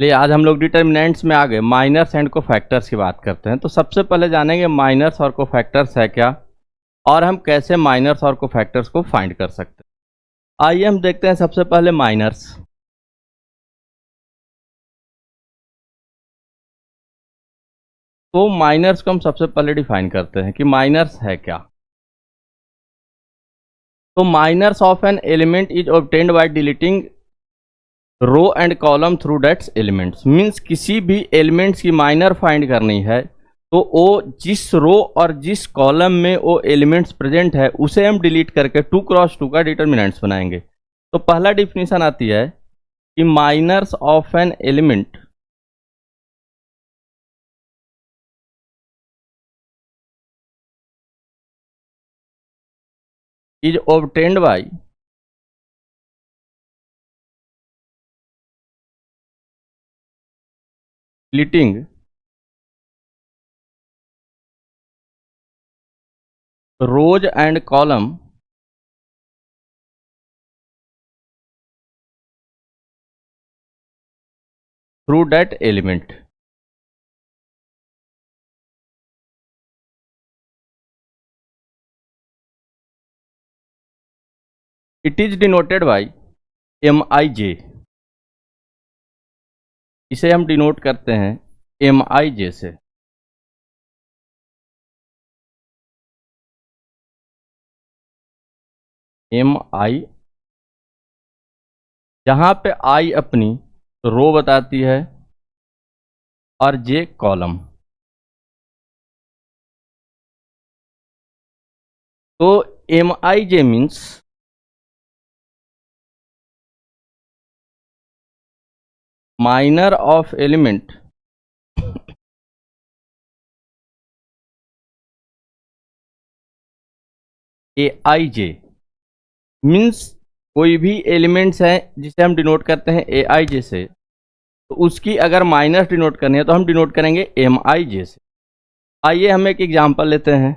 चलिए आज हम लोग डिटर्मिनेंट्स में आ गए, माइनर्स एंड कोफैक्टर्स की बात करते हैं। तो सबसे पहले जानेंगे माइनर्स और कोफैक्टर्स है क्या, और हम कैसे माइनर्स और कोफैक्टर्स को फाइंड कर सकते हैं। आइए हम देखते हैं सबसे पहले माइनर्स। तो माइनर्स को हम सबसे पहले डिफाइन करते हैं कि माइनर्स है क्या। तो minors of an element is obtained by deleting row and column through that's elements. Means किसी भी एलिमेंट्स की माइनर फाइंड करनी है तो वो जिस रो और जिस कॉलम में वो एलिमेंट्स प्रेजेंट है उसे हम डिलीट करके 2x2 का डिटर्मिनेंट्स बनाएंगे। तो पहला डिफिनीशन आती है कि minors of an element is obtained by deleting rows and column through that element. It is denoted by MIJ। इसे हम डिनोट करते हैं MIJ से। MI, जहां पे I अपनी रो बताती है और J कॉलम। तो MIJ means minor of element AIJ। Means कोई भी एलिमेंट्स है जिसे हम डिनोट करते हैं AIJ से, तो उसकी अगर माइनस डिनोट करनी है तो हम डिनोट करेंगे MIJ से। आइए हम एक एग्जांपल लेते हैं।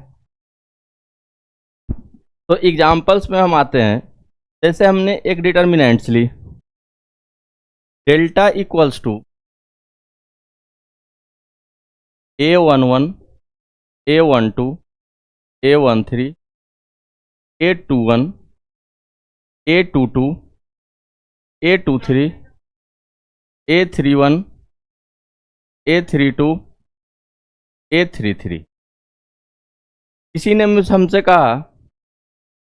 तो एग्जांपल्स में हम आते हैं, जैसे हमने एक डिटर्मिनेंट्स ली delta equals to A11, A12, A13, A21, A22, A23, A31, A32, A33। किसी ने हमसे कहा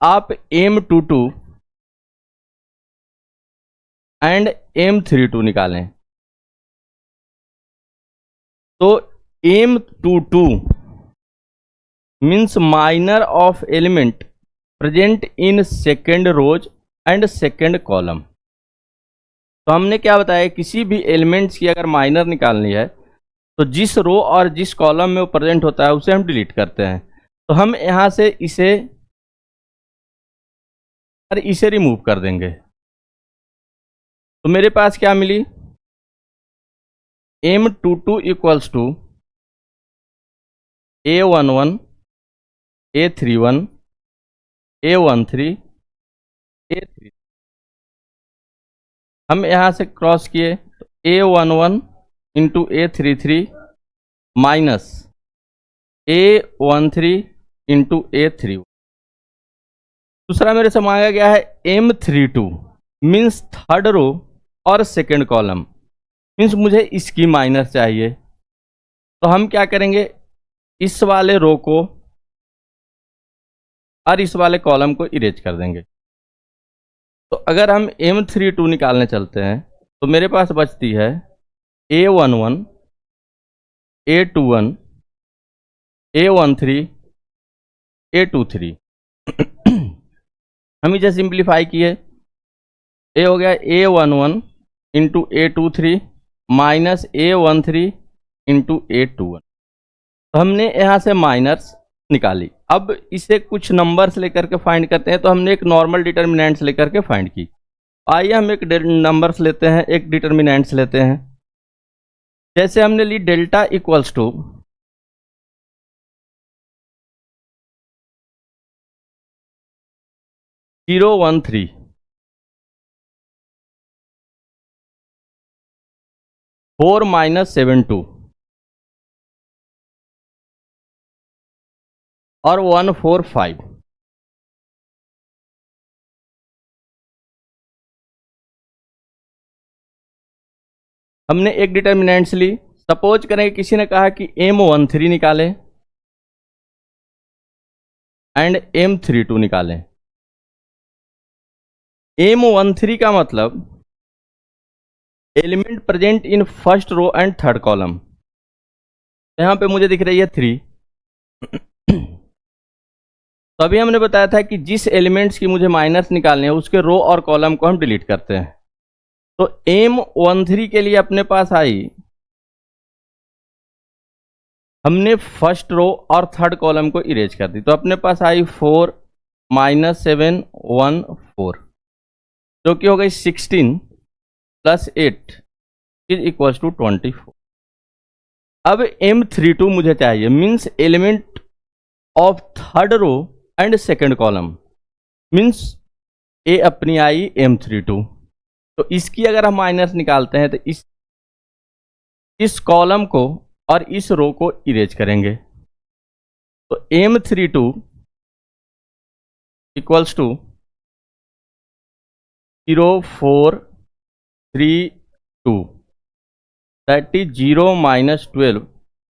आप M22 एंड M32 निकालें। तो M22 means minor of element present in second rows and second column. तो हमने क्या बताया, किसी भी एलिमेंट्स की अगर माइनर निकालनी है तो जिस रो और जिस कॉलम में वो प्रेजेंट होता है उसे हम डिलीट करते हैं। तो हम यहां से इसे रिमूव कर देंगे। तो मेरे पास क्या मिली, M22 equals to A11, A31, A13, A3। हम यहां से क्रॉस किए तो A11 into A33 minus A13 into A31। दूसरा मेरे से मांगा गया है M32 मीन्स थर्ड रो और सेकेंड कॉलम। मीन्स मुझे इसकी माइनर चाहिए। तो हम क्या करेंगे, इस वाले रो को और इस वाले कॉलम को इरेज कर देंगे। तो अगर हम M32 निकालने चलते हैं तो मेरे पास बचती है A11, A21, A13, A23। हम इसे सिंप्लीफाई किए, ए हो गया A11 into A23 minus A13 into A21। तो हमने यहाँ से माइनस निकाली। अब इसे कुछ नंबर्स लेकर के फाइंड करते हैं। तो हमने एक नॉर्मल डिटर्मिनेंट्स लेकर के फाइंड की। आइए हम एक नंबर्स लेते हैं, एक डिटर्मिनेंट्स लेते हैं। जैसे हमने ली डेल्टा इक्वल्स टू 013। 4 माइनस 7 2 और 1 4 5। हमने एक डिटर्मिनेंट्स ली। सपोज करें किसी ने कहा कि M13 निकालें एंड M32 निकालें। M13 का मतलब element present in first row and third column. यहां पे मुझे दिख रही है 3। तो अभी हमने बताया था कि जिस एलिमेंट्स की मुझे माइनस निकालने हैं उसके रो और कॉलम को हम डिलीट करते हैं। तो M13 के लिए अपने पास आई, हमने फर्स्ट रो और थर्ड कॉलम को इरेज कर दी। तो अपने पास आई 4 माइनस 7 1 4, जो कि हो गई 16 प्लस 8 इज इक्वल्स टू 24। अब M32 मुझे चाहिए, means element of third row and second column, means a अपनी आई M32। तो इसकी अगर हम माइनस निकालते हैं तो इस कॉलम को और इस रो को इरेज करेंगे। तो M32 equals to 0 4 3 2, that is 0 minus 12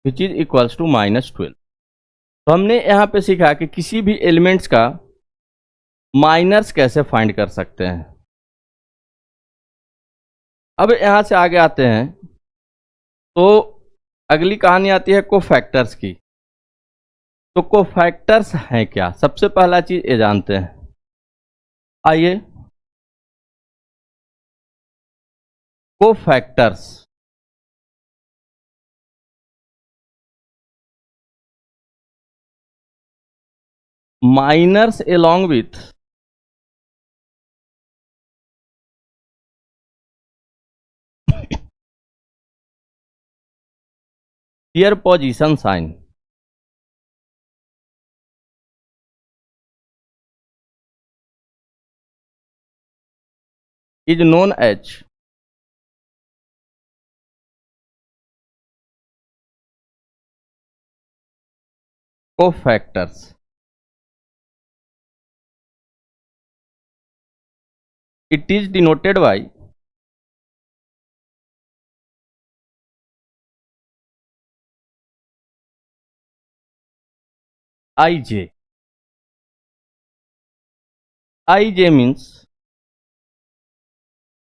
which is equals to minus 12। तो हमने यहाँ पे सीखा कि किसी भी एलिमेंट्स का माइनस कैसे फाइंड कर सकते हैं। अब यहाँ से आगे आते हैं तो अगली कहानी आती है कोफैक्टर्स की। तो कोफैक्टर्स हैं क्या, सबसे पहला चीज ये जानते हैं। आइए, cofactors minors along with their position sign is known as cofactors. It is denoted by IJ. IJ means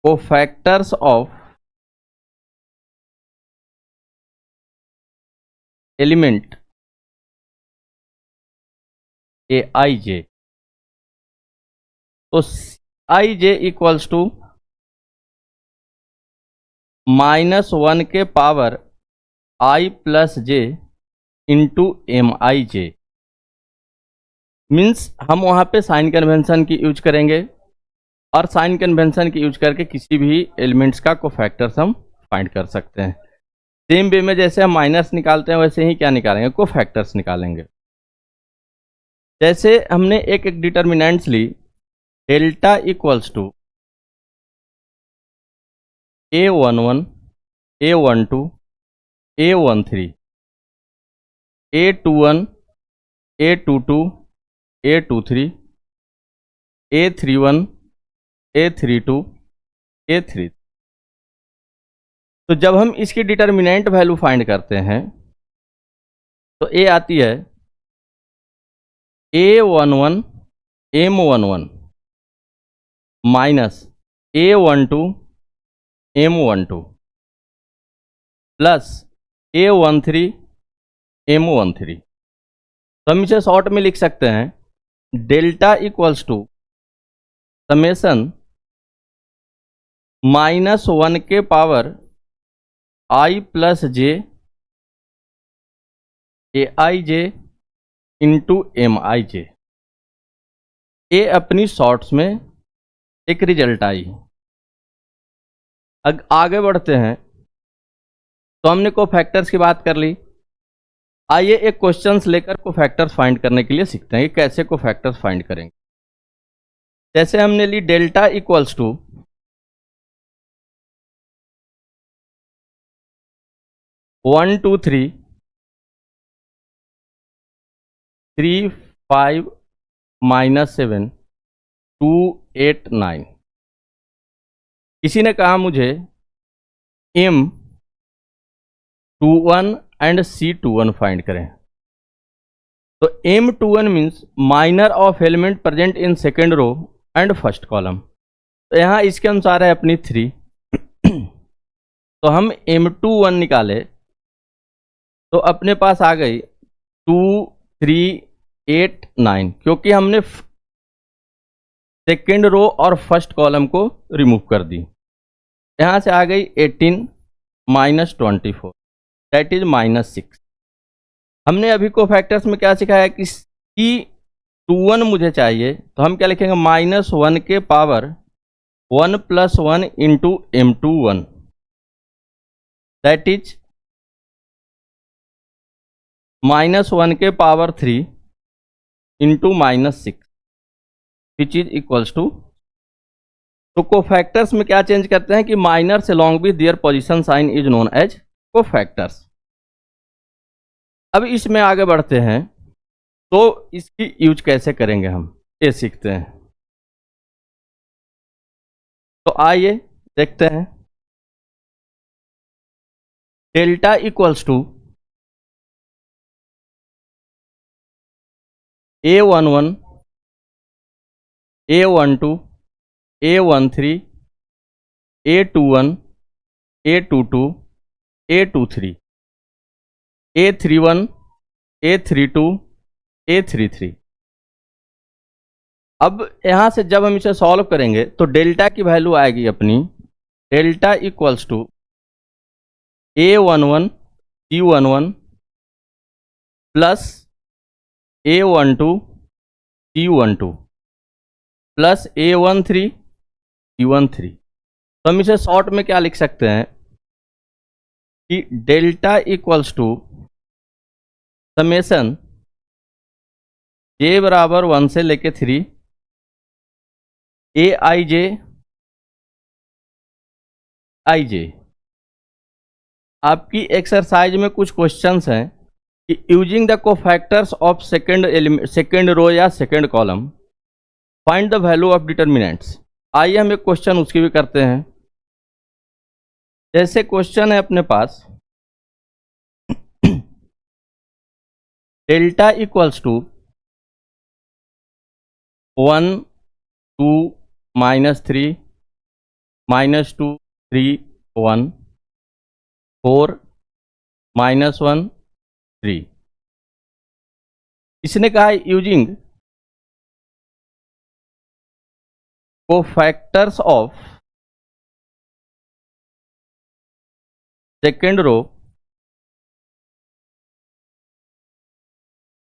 cofactors of element Aij. तो Ij इक्वल्स टू -1 के power I plus J into MIJ। Means हम वहाँ पे sign convention की use करेंगे और sign convention की use करके किसी भी एलिमेंट्स का कोफैक्टर्स हम फाइंड कर सकते हैं। सेम वे में जैसे हम माइनस निकालते हैं वैसे ही क्या निकालेंगे, कोफैक्टर्स निकालेंगे। जैसे हमने एक डिटर्मिनेंट्स ली, delta equals to A11 A12 A13 A21 A22 A23 A31 A32 A3। तो जब हम इसकी डिटर्मिनेंट वैल्यू फाइंड करते हैं तो ए आती है A11 M11 minus A12 M12 plus A13 M13। तो हम इसे शॉर्ट में लिख सकते हैं डेल्टा इक्वल्स टू समेसन -1 के power I plus J AIJ into MIJ। ये अपनी शॉर्ट्स में एक रिजल्ट आई। आगे बढ़ते हैं तो हमने कोफैक्टर्स की बात कर ली। आइए एक क्वेश्चंस लेकर कोफैक्टर्स फाइंड करने के लिए सीखते हैं कि कैसे कोफैक्टर्स फाइंड करेंगे। जैसे हमने ली डेल्टा इक्वल्स टू 1 2 3 3 5 -7 2 8 9। किसी ने कहा मुझे M21 एंड C21 फाइंड करें। तो M21 means minor of element present in second row and first column. तो यहाँ इसके अनुसार है अपनी 3। तो हम M21 निकाले तो अपने पास आ गई 2 3 8 9, क्योंकि हमने सेकेंड रो और फर्स्ट कॉलम को रिमूव कर दी। यहाँ से आ गई 18 -24 दैट इज -6। हमने अभी को फैक्टर्स में क्या सिखाया कि C21 मुझे चाहिए, तो हम क्या लिखेंगे -1 के power 1 + 1 into M21 that is -1 के power 3 into -6 which is equals to. तो कोफैक्टर्स में क्या चेंज करते हैं कि माइनर से long with their position sign is known as cofactors. अब इसमें आगे बढ़ते हैं तो इसकी यूज कैसे करेंगे हम ये सीखते हैं। तो आइए देखते हैं। Delta equals to A11 A12 A13 A21 A22 A23 A31 A32 A33। अब यहाँ से जब हम इसे सॉल्व करेंगे तो डेल्टा की वैल्यू आएगी अपनी delta equals to A11 C11 plus A12 C12 plus A13 C13। तो हम इसे शॉर्ट में क्या लिख सकते हैं कि delta equals to summation J बराबर 1 से लेके 3 Aij ij। आपकी एक्सरसाइज में कुछ क्वेश्चंस हैं कि using the cofactors of second row या second column find the value of determinants. आइए हम एक क्वेश्चन उसकी भी करते हैं। जैसे क्वेश्चन है अपने पास डेल्टा इक्वल्स टू 1 2 -3 -2 3 1 4 -1 3। इसने कहा using cofactors of second row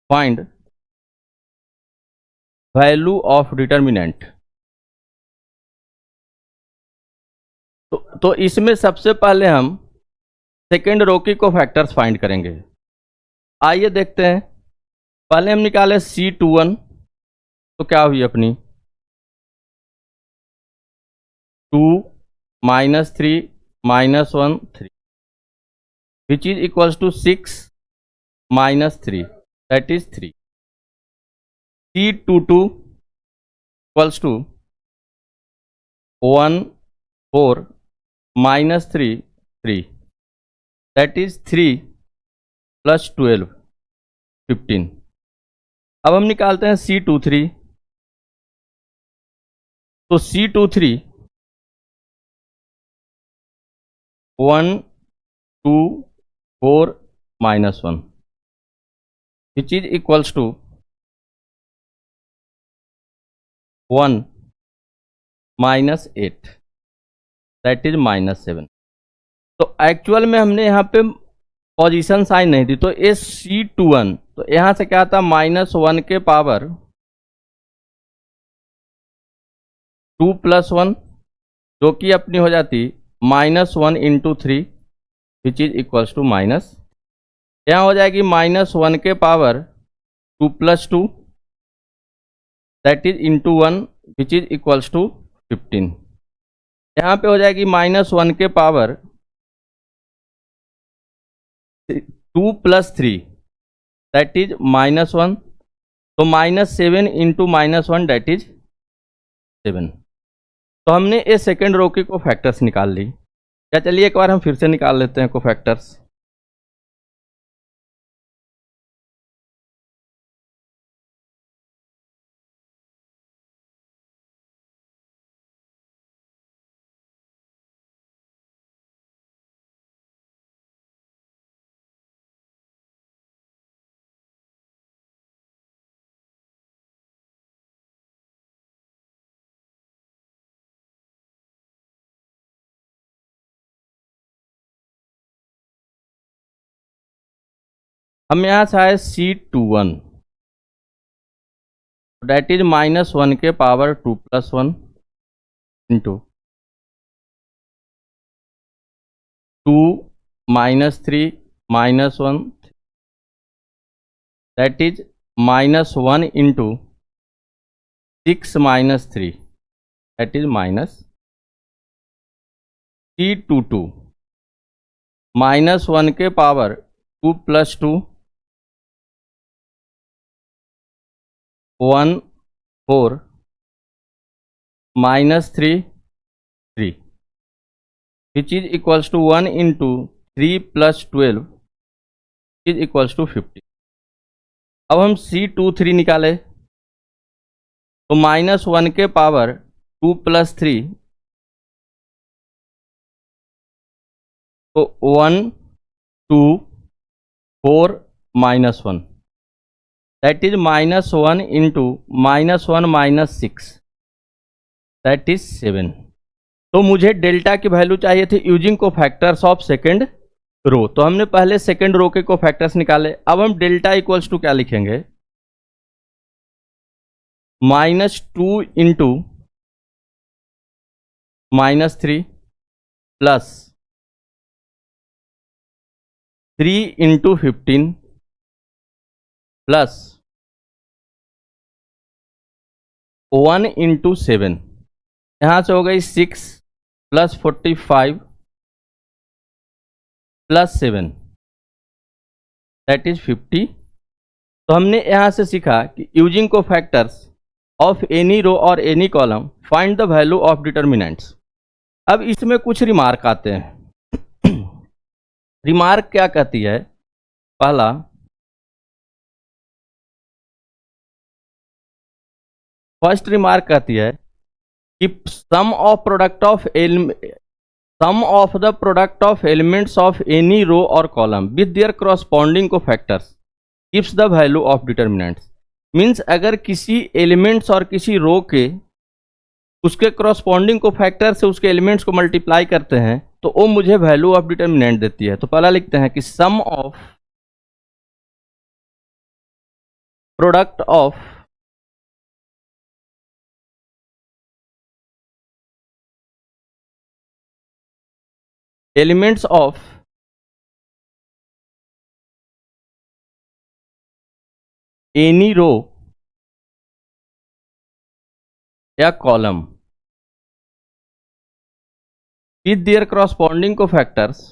find value of determinant. तो इसमें सबसे पहले हम सेकेंड रो की कोफैक्टर्स फाइंड करेंगे। आइए देखते हैं। पहले हम निकाले C21, तो क्या हुई अपनी 2 -3 -1 3 which is equals to 6 -3 that is 3। C22 equals to 1 4 -3 3 that is 3 + 12 15। अब हम निकालते हैं C23। तो C23 1 2 4 -1 which is equals to 1 -8 that is -7। तो एक्चुअल में हमने यहाँ पे पोजीशन साइन नहीं दी, तो ये C21, तो यहाँ से क्या था -1 के पावर 2 + 1 जो कि अपनी हो जाती -1 × 3 which is equals to minus. यहाँ हो जाएगी -1 के power 2 + 2 that is into 1 which is equals to 15। यहाँ पे हो जाएगी -1 के पावर 2 + 3 दैट इज -1, तो -7 इंटू -1 दैट इज 7। तो हमने ये सेकेंड रो के कोफैक्टर्स निकाल ली। क्या चलिए एक बार हम फिर से निकाल लेते हैं कोफैक्टर्स। हम यहाँ से आए C21 डैट इज -1 के power 2 + 1 into 2 -3 -1 that is -1 into 6 - 3 that is -C22 -1 के power 2 + 2 1 4 -3 3 which is equals to 1 into 3 + 12 is equals to 50। अब हम C23 निकाले तो -1 के पावर 2 + 3 तो 1 2 4 -1 that is -1 into -1 - 6 that is 7। तो मुझे डेल्टा की वैल्यू चाहिए थी using cofactors of second row. तो हमने पहले सेकेंड रो के कोफैक्टर्स निकाले। अब हम डेल्टा इक्वल्स टू क्या लिखेंगे, -2 into -3 plus 3 into 15 plus 1 into 7, यहाँ से हो गई 6 + 45 + 7 दैट इज 50। तो हमने यहाँ से सीखा कि using cofactors of any row और any column find the value of determinants. अब इसमें कुछ रिमार्क आते हैं। रिमार्क क्या कहती है, पहला फर्स्ट रिमार्क कहती है कि sum of the product of elements of any row और column with their corresponding cofactors gives the value of determinants. Means अगर किसी एलिमेंट्स और किसी रो के उसके करस्पॉन्डिंग कोफैक्टर से उसके एलिमेंट्स को मल्टीप्लाई करते हैं तो वो मुझे वैल्यू ऑफ डिटर्मिनेंट देती है। तो पहला लिखते हैं कि sum of product of elements of any row या column with their corresponding cofactors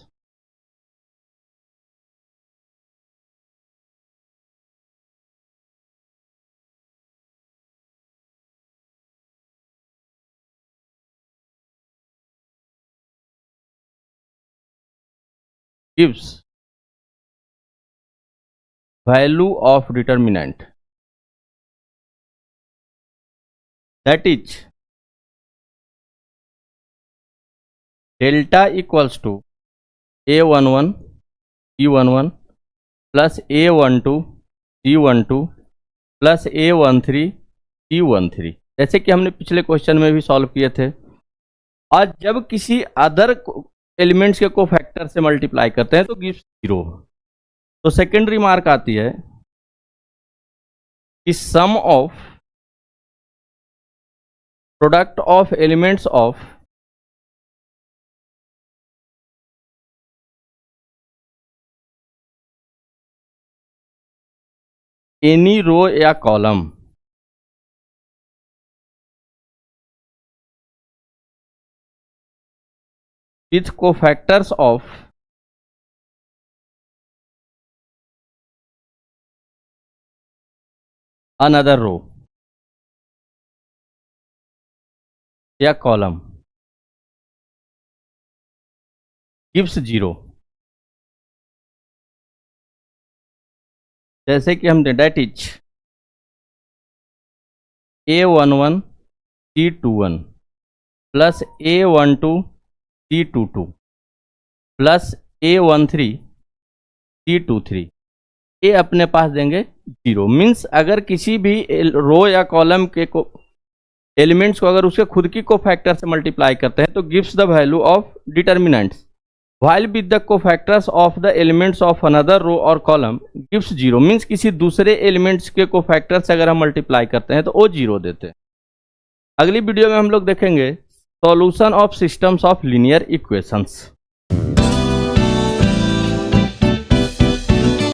gives value of determinant, that is delta equals to A11 E11 plus A12 G12 plus A13 G13, जैसे कि हमने पिछले क्वेश्चन में भी solve किए थे। और जब किसी अदर एलिमेंट्स के कोफैक्टर से मल्टीप्लाई करते हैं तो गिव्स 0। तो सेकेंड रिमार्क आती है कि sum of product of elements of any row या column with cofactors of another row या कॉलम गिव्स 0, जैसे कि हम date is A11 C21 plus A12 C22 plus A13 C23, ये अपने पास देंगे 0। मीन्स अगर किसी भी रो या कॉलम के को एलिमेंट्स को अगर उसके खुद की कोफैक्टर से मल्टीप्लाई करते हैं तो gives the value of determinants while with the cofactors of the elements of another row और कॉलम गिव्स 0। मीन्स किसी दूसरे एलिमेंट्स के कोफैक्टर से अगर हम मल्टीप्लाई करते हैं तो वो 0 देते हैं। अगली वीडियो में हम लोग देखेंगे solution of systems of linear equations.